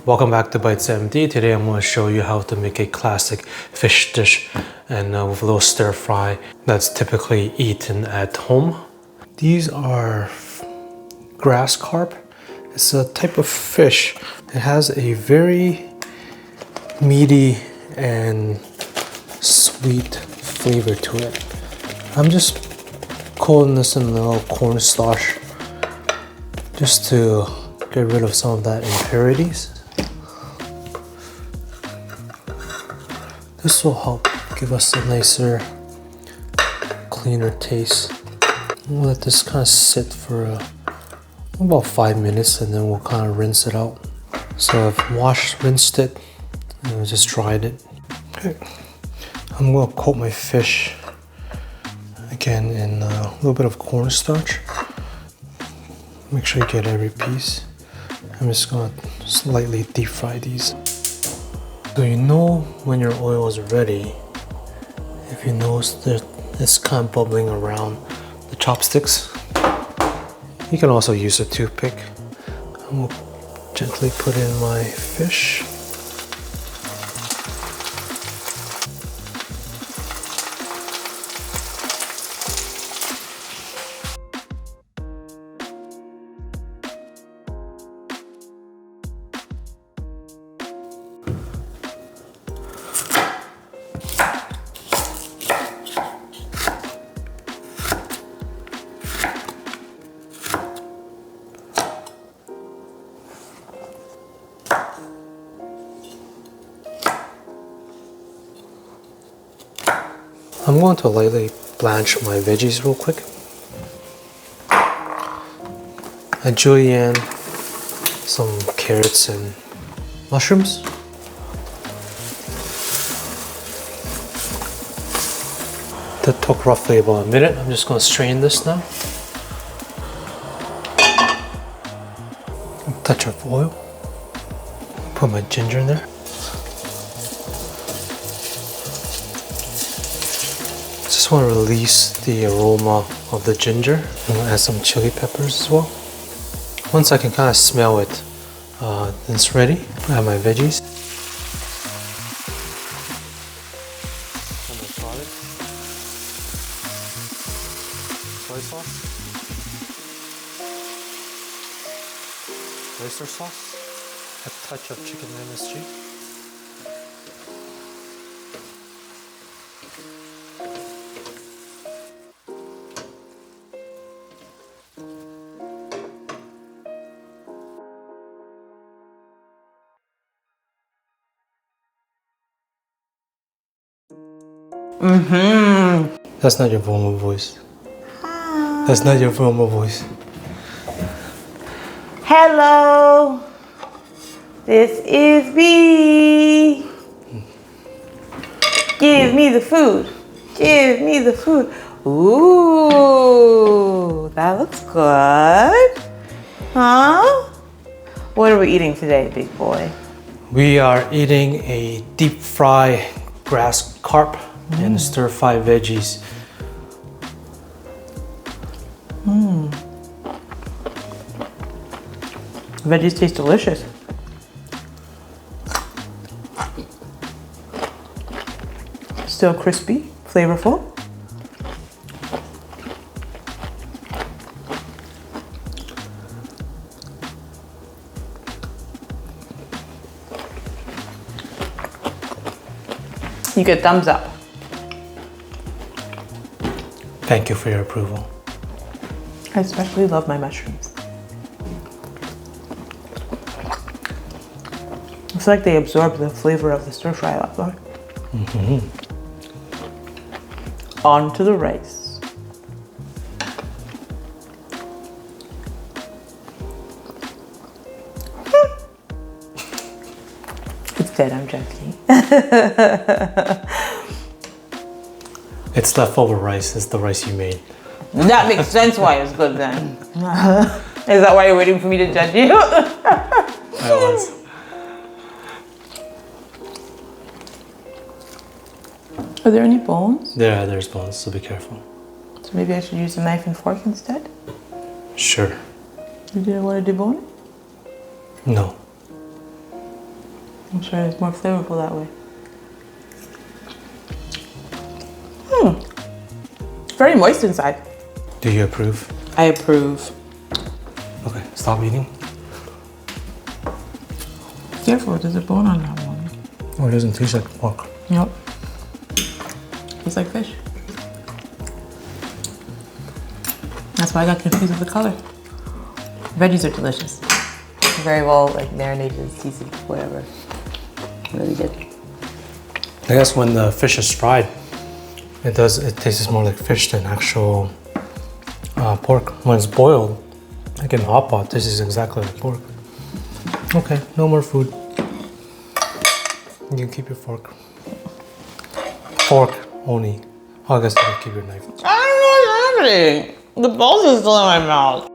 Welcome back to Bites MD. Today I'm going to show you how to make a classic fish dish and with a little stir fry that's typically eaten at home. These are grass carp. It's a type of fish. It has a very meaty and sweet flavor to it. I'm just coating this in a little cornstarch just to get rid of some of that impurities. This will help give us a nicer, cleaner taste. We'll let this kind of sit for about 5 minutes and then we'll kind of rinse it out. So I've rinsed it, and I just dried it. Okay. I'm going to coat my fish again in a little bit of cornstarch. Make sure you get every piece. I'm just going to slightly deep fry these. So you know when your oil is ready, if you notice that it's kind of bubbling around the chopsticks. You can also use a toothpick. I'm going to gently put in my fish. I'm going to lightly blanch my veggies real quick. A julienne, some carrots and mushrooms. That took roughly about a minute. I'm just going to strain this now. A touch of oil. Put my ginger in there. Just want to release the aroma of the ginger. I'm going to add some chili peppers as well. Once I can kind of smell it, then it's ready. I have my veggies. My garlic. Soy sauce. Oyster sauce. A touch of chicken MSG. That's not your formal voice. That's not your formal voice. Hello, this is B. Give me the food. Give me the food. Ooh, that looks good. Huh? What are we eating today, big boy? We are eating a deep fry grass carp and stir fry veggies. Veggies taste delicious. Still crispy, flavorful. You get thumbs up. Thank you for your approval. I especially love my mushrooms. It's like they absorb the flavor of the stir fry a lot more. On to the rice. It's dead, I'm joking. It's leftover rice. It's the rice you made. That makes sense why it's good then. Is that why you're waiting for me to judge you? I was. Are there any bones? There's bones, so be careful. So maybe I should use a knife and fork instead? Sure. You didn't want to debone it? No. I'm sure it's more flavorful that way. It's very moist inside. Do you approve? I approve. Okay, stop eating. Careful, there's a bone on that one. Oh, it doesn't taste like pork. Yep. Tastes like fish. That's why I got confused with the color. Veggies are delicious. Very well, like marinated, seasoned, whatever. Really good. I guess when the fish is fried, it tastes more like fish than actual pork. When it's boiled, like in hot pot, this is exactly like pork. Okay, no more food. You can keep your fork. Fork only. Oh, I guess you can keep your knife. I don't know what's happening. The balls are still in my mouth.